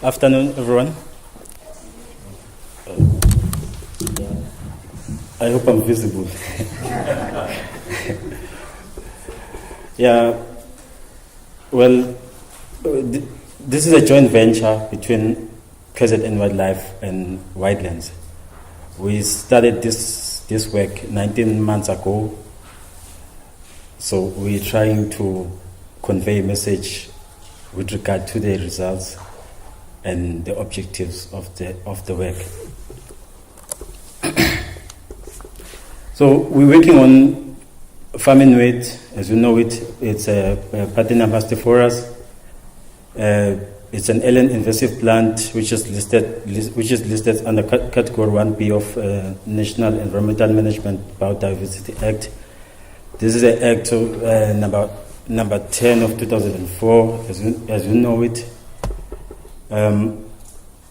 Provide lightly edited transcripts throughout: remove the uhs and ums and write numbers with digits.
Afternoon, everyone. I hope I'm visible. Yeah, well, this is a joint venture between KZN Wildlife and Wildlands. We started this work 19 months ago, so we're trying to convey a message with regard to the results and the objectives of the work. So we're working on Famine Weed. As you know it, it's a Parthenium hysterophorus. It's an alien invasive plant which is listed under Category 1B of National Environmental Management Biodiversity Act. This is an act number 10 of 2004, as you know it.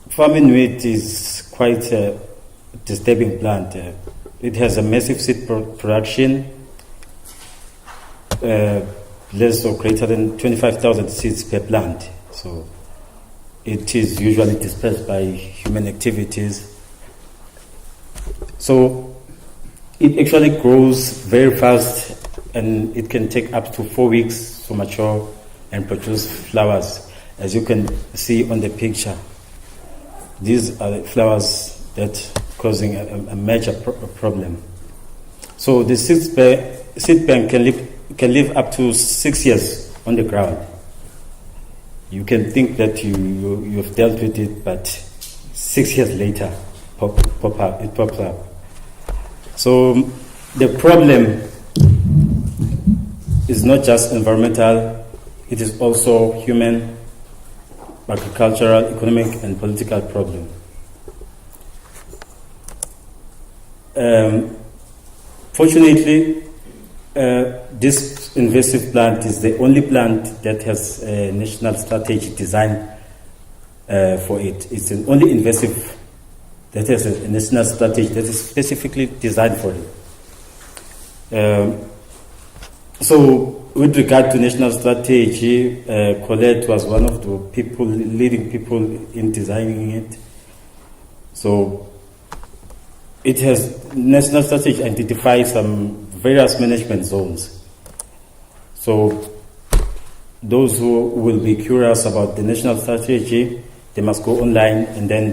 Famine Weed is quite a disturbing plant. It has a massive seed production, less or greater than 25,000 seeds per plant. So it is usually dispersed by human activities. So it actually grows very fast, and it can take up to 4 weeks to mature and produce flowers. As you can see on the picture, these are the flowers that causing a major problem. So the seed bank can live up to 6 years on the ground. You can think that you've dealt with it, but 6 years later, it pops up. So the problem is not just environmental; it is also human, agricultural, economic, and political problem. Fortunately, this invasive plant is the only plant that has a national strategy designed for it. It's the only invasive that has a national strategy that is specifically designed for it. So, with regard to national strategy, Colette was one of the leading people in designing it. So, it has national strategy identifies some various management zones. So, those who will be curious about the national strategy, they must go online and then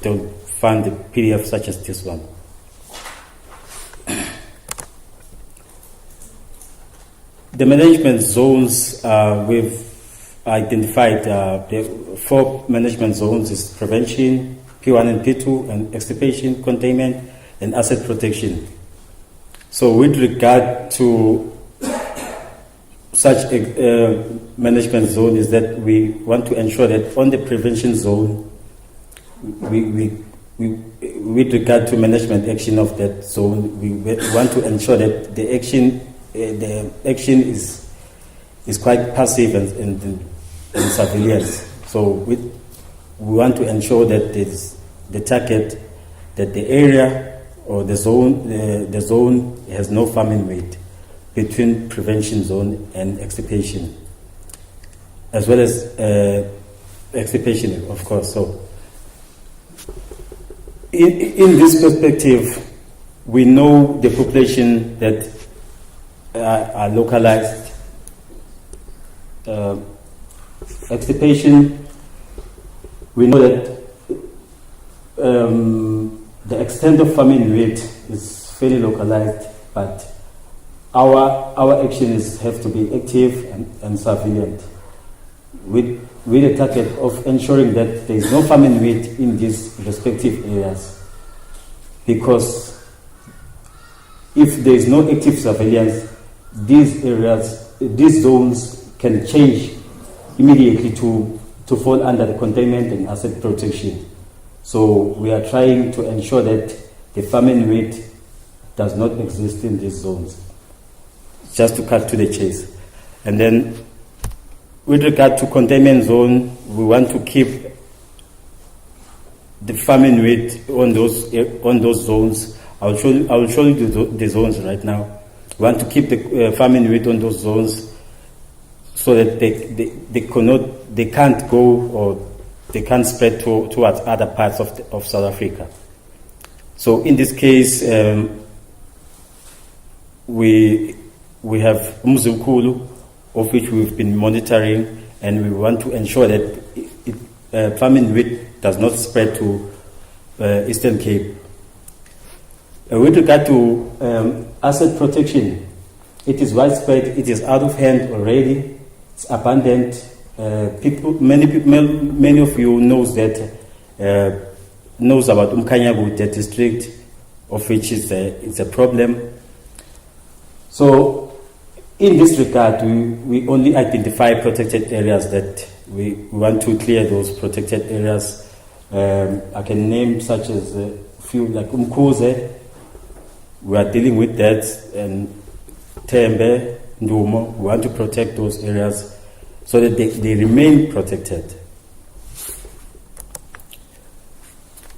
they'll find the PDF such as this one. The management zones we've identified, the 4 management zones is prevention, P1 and P2, and extirpation, containment, and asset protection. So with regard to such a management zone is that we want to ensure that on the prevention zone, we with regard to management action of that zone, we want to ensure that the action is quite passive and surveillance. So we want to ensure that the target, that the area or the zone has no famine weed between prevention zone and extirpation, as well as extirpation, of course. So in this perspective, we know the population that are localized. Extirpation, we know that the extent of famine weed is fairly localized, but our actions have to be active and surveillant with the target of ensuring that there is no famine weed in these respective areas. Because if there is no active surveillance, these zones can change immediately to fall under the containment and asset protection. So we are trying to ensure that the famine weed does not exist in these zones. Just to cut to the chase. And then with regard to containment zone, we want to keep the famine weed on those zones. I will show you the zones right now. We want to keep the famine weed on those zones so that they can't go or they can't spread towards other parts of South Africa. So in this case, we have Umzukulu, of which we've been monitoring, and we want to ensure that famine weed does not spread to Eastern Cape. With regard to asset protection, it is widespread, it is out of hand already, it's abundant. Many of you knows about Umkanyagu, the district of which it's a problem. So in this regard, we only identify protected areas that we want to clear those protected areas. I can name such as a few like Umkuze. We are dealing with that, and Tembe, Ndumo. We want to protect those areas so that they remain protected.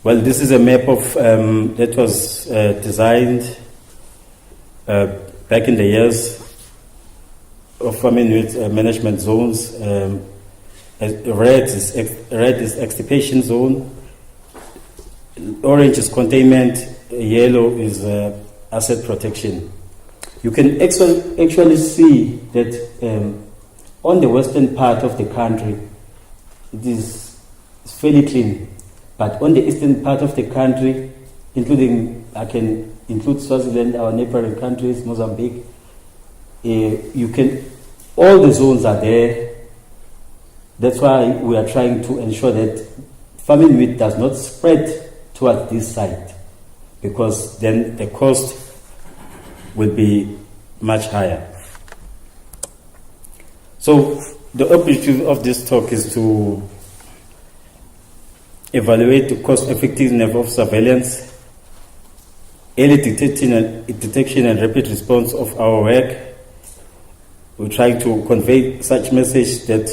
Well, this is a map of that was designed back in the years of famine weed management zones. Red is extirpation zone, orange is containment, yellow is asset protection. You can actually see that on the western part of the country, it is fairly clean, but on the eastern part of the country, I can include Swaziland, our neighboring countries, Mozambique, all the zones are there. That's why we are trying to ensure that famine weed does not spread towards this site, because then the cost will be much higher. So the objective of this talk is to evaluate the cost effectiveness of surveillance, early detection and rapid response of our work. We try to convey such message that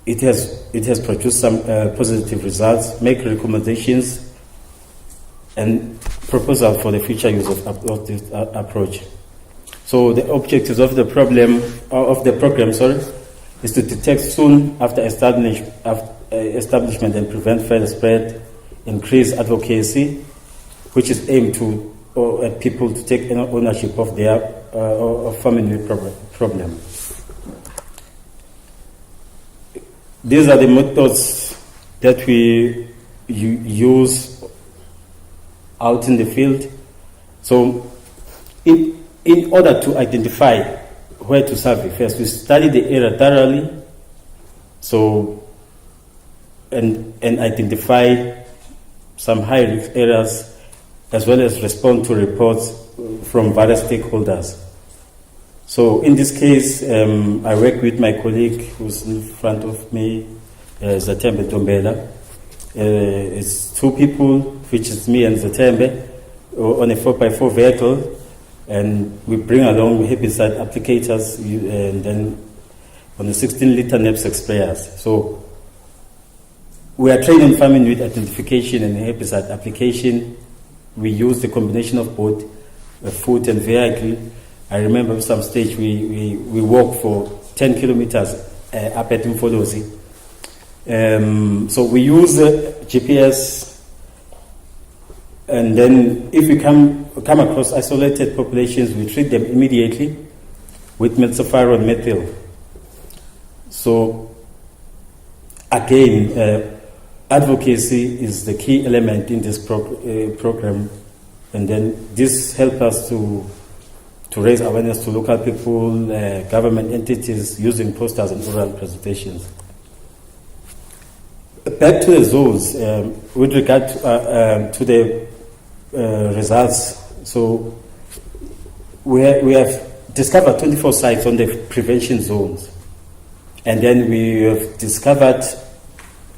it has produced some positive results, make recommendations, and proposal for the future use of this approach. So the objectives of the program, is to detect soon after establishment and prevent further spread, increase advocacy, which is aimed to at people to take ownership of their famine weed problem. These are the methods that we use out in the field. So in order to identify where to survey, first we study the area thoroughly, and identify some high-risk areas, as well as respond to reports from various stakeholders. So in this case, I work with my colleague who's in front of me, Zatembe Tombela. It's two people, which is me and Zatembe, on a 4x4 vehicle, and we bring along herbicide applicators and then on the 16-liter knapsack sprayers. So we are trained in famine weed identification and herbicide application. We use the combination of both foot and vehicle. I remember at some stage we walked for 10 kilometers up at Mfolozi. So we use GPS, and then if we come across isolated populations, we treat them immediately with metsulfuron methyl. So again, advocacy is the key element in this program, and then this helps us to raise awareness to local people, government entities, using posters and oral presentations. Back to the zones, with regard to the results. So we have discovered 24 sites on the prevention zones, and then we have discovered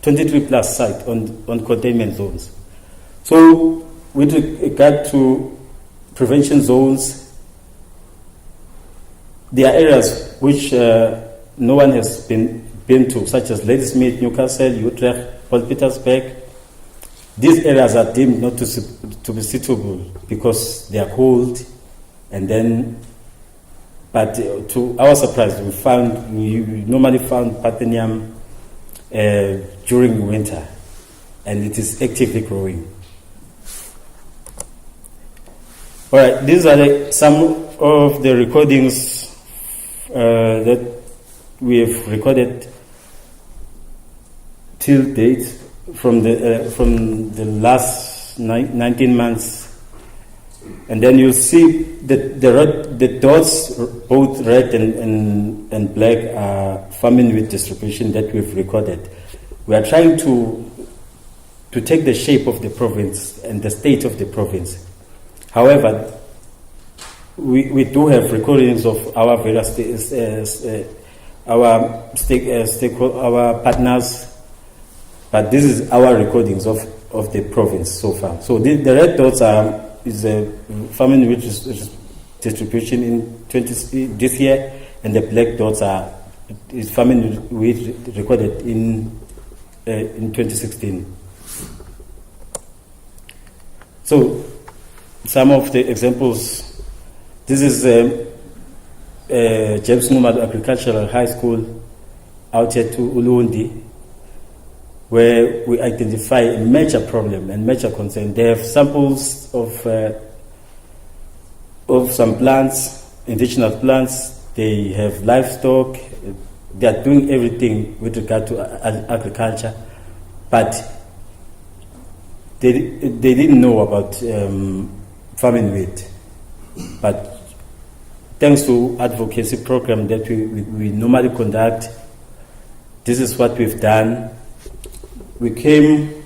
23 plus sites on containment zones. So with regard to prevention zones, there are areas which no one has been to, such as Ladysmith, Newcastle, Utrecht, Paul Petersburg. These areas are deemed not to be suitable because they are cold, and then, but to our surprise, we normally found Parthenium, during winter, and it is actively growing. All right, these are some of the recordings that we have recorded till date from the last 19 months. And then you see that the dots, both red and black, are famine weed distribution that we've recorded. We are trying to take the shape of the province and the state of the province. However, we do have recordings of our various our partners, but this is our recordings of the province so far. So the red dots is a famine weed distribution in this year, and the black dots is famine weed recorded in 2016. So some of the examples. This is James Numad Agricultural High School out here to Ulundi, where we identify a major problem and major concern. They have samples of some plants, indigenous plants. They have livestock. They are doing everything with regard to agriculture, but they didn't know about famine weed. But thanks to advocacy program that we normally conduct, this is what we've done. We came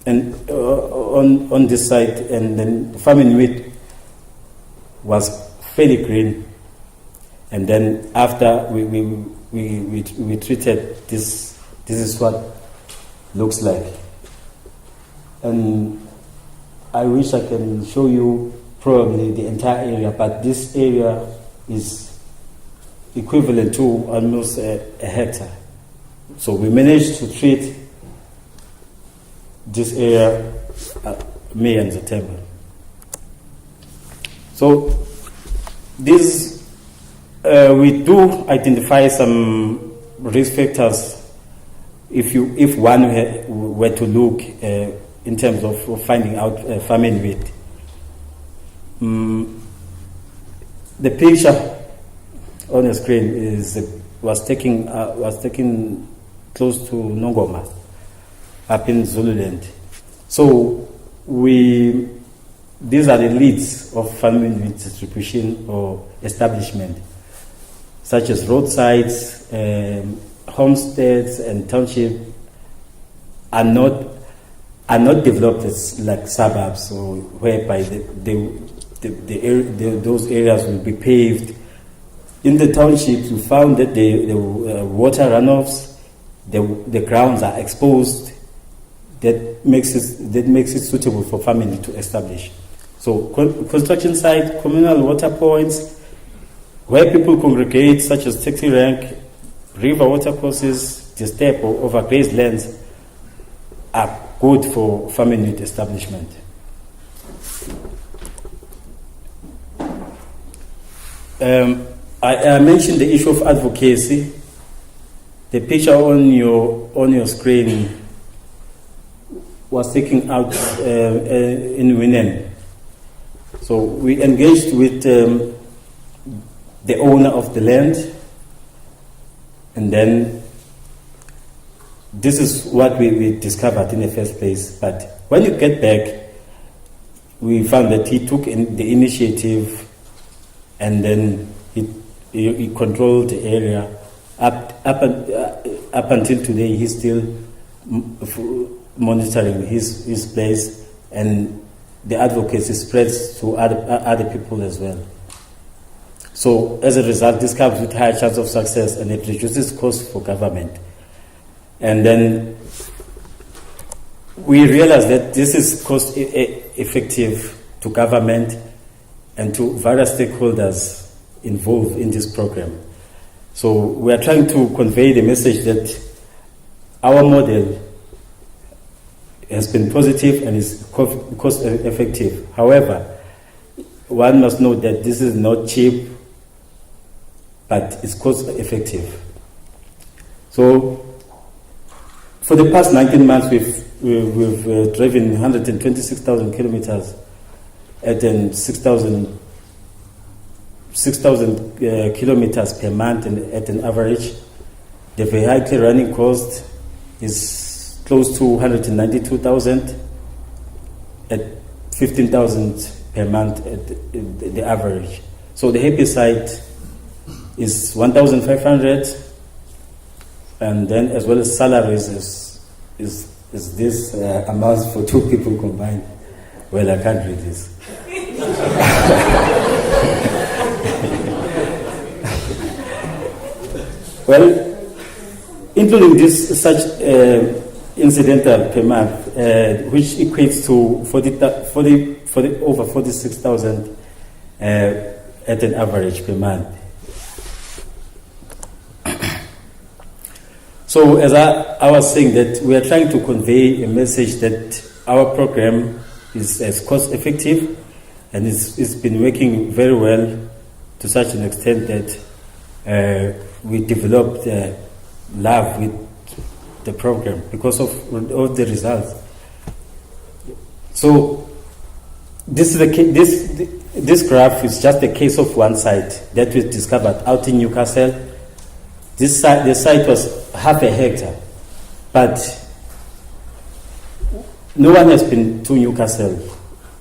and on this site, and then famine weed was fairly green, and then after we treated this is what looks like. And I wish I can show you probably the entire area, but this area is equivalent to almost a hectare. So we managed to treat this area May and September. So this we do identify some risk factors if one were to look in terms of finding out famine weed. The picture on the screen was taken close to Nongoma, up in Zululand. So these are the leads of famine weed distribution or establishment, such as roadsides, homesteads, and township are not developed as like suburbs, or whereby those areas will be paved. In the townships, we found that the water runoffs, the grounds are exposed. That makes it suitable for family to establish. So construction site, communal water points, where people congregate, such as taxi rank, river water courses, the steppe or overgrazed lands, are good for family establishment. I mentioned the issue of advocacy. The picture on your screen was taken out in Winen. So we engaged with the owner of the land, and then this is what we discovered in the first place. But when you get back, we found that he took the initiative, and then he controlled the area. Up until today, he's still monitoring his place, and the advocacy spreads to other people as well. So as a result, this comes with higher chance of success, and it reduces costs for government. And then we realize that this is cost effective to government and to various stakeholders involved in this program. So we are trying to convey the message that our model has been positive and is cost effective. However, one must know that this is not cheap, but it's cost effective. So For the past 19 months, we've driven 126,000 kilometers at 6,000 kilometers per month and at an average. The vehicle running cost is close to 192,000 at 15,000 per month at the average. So the herbicide is 1,500, and then as well as salaries is this amount for two people combined. Well, I can't read this. Well, including this such incidental per month, which equates to 40 over 46,000 at an average per month. So as I was saying, that we are trying to convey a message that our program is as cost effective, and it's been working very well to such an extent that we developed love with the program because of the results. So this is this graph is just a case of one site that was discovered out in Newcastle. The site was half a hectare, but no one has been to Newcastle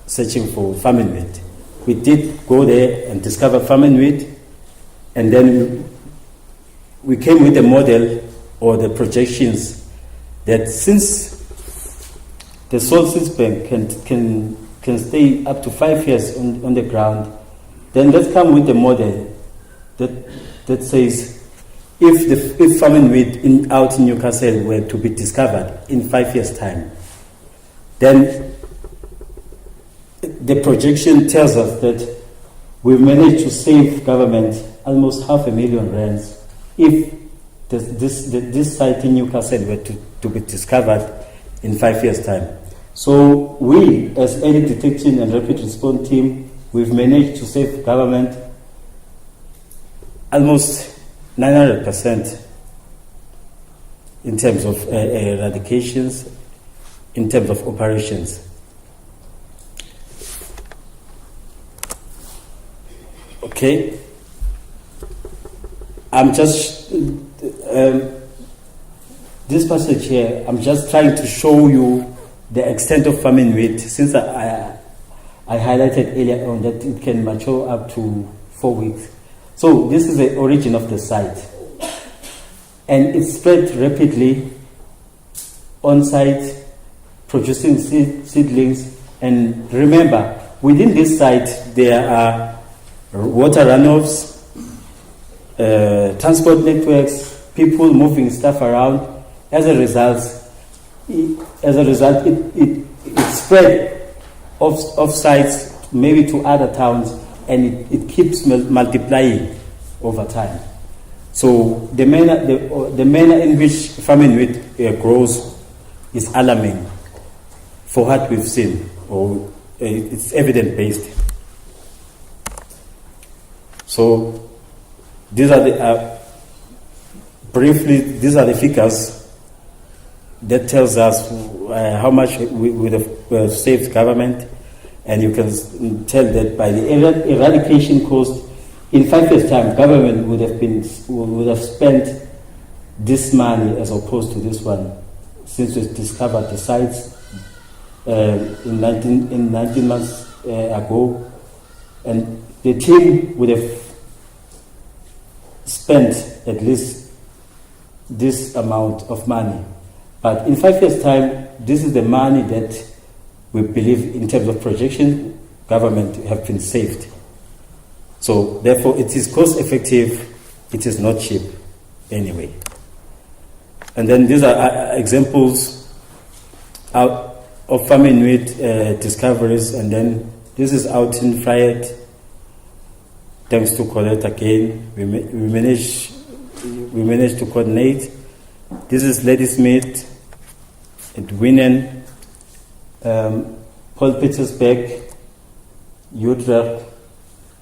searching for famine weed. We did go there and discover famine weed, and then we came with a model or the projections that since the soil seeds bank can stay up to 5 years on the ground, then let's come with a model that says if famine weed out in Newcastle were to be discovered in 5 years' time, then the projection tells us that we've managed to save government almost R500,000 if this site in Newcastle were to be discovered in 5 years' time. So we, as early detection and rapid response team, we've managed to save government almost 900% in terms of eradications, in terms of operations. Okay, I'm just this passage here. I'm just trying to show you the extent of famine weed, since I highlighted earlier on that it can mature up to 4 weeks. So this is the origin of the site, and it spread rapidly on site, producing seedlings. And remember, within this site there are water runoffs, transport networks, people moving stuff around. As a result, it spread off sites, maybe to other towns, and it keeps multiplying over time. So the manner in which famine weed grows is alarming for what we've seen, or it's evidence-based. So these are the these are the figures that tells us how much we would have saved government, and you can tell that by the eradication cost in 5 years' time, government would have spent this money as opposed to this one, since we discovered the sites in 19 months ago, and the team would have spent at least this amount of money. But in 5 years' time, this is the money that we believe, in terms of projection, government have been saved. So therefore, it is cost effective. It is not cheap anyway. And then these are examples out of famine weed discoveries. And then this is out in Friday. Thanks to Colette again, we managed to coordinate. This is Ladysmith at Winnen, Paul Petersburg, Utrecht,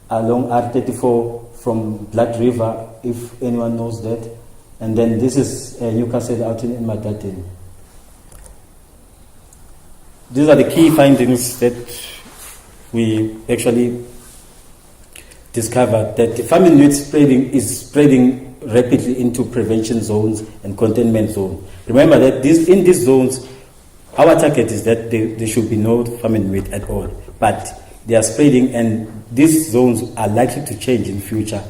along R34 from Blood River, if anyone knows that. And then this is Newcastle out in Madatin. these are the key findings that we actually discovered, that famine weed is spreading rapidly into prevention zones and containment zones. Remember that in these zones, our target is that there should be no famine weed at all, but they are spreading, and these zones are likely to change in future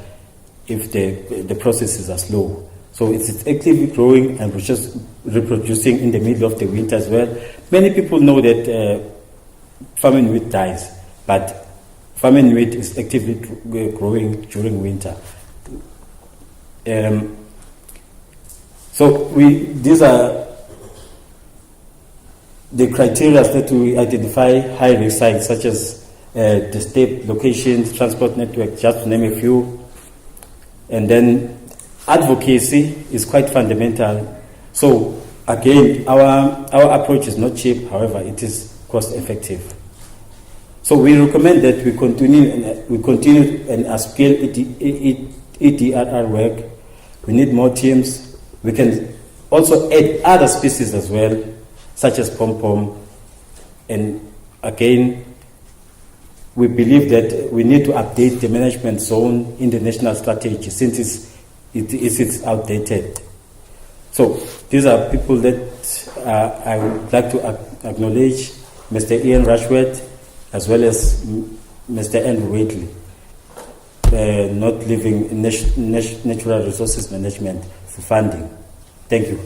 if the processes are slow. So it's actively growing and just reproducing in the middle of the winter as well. Many people know that famine weed dies, but famine weed is actively growing during winter. So these are the criteria that we identify high-risk sites, such as the state locations, transport network, just to name a few. And then advocacy is quite fundamental. So again, our approach is not cheap, however, it is cost-effective. So we recommend that we continue and upscale EDRR work. We need more teams. We can also add other species as well, such as pom-pom. And again, we believe that we need to update the management zone in the national strategy since it's outdated. So these are people that I would like to acknowledge: Mr. Ian Rushworth, as well as Mr. Andrew Waitley, not leaving Natural Resources Management for funding. Thank you.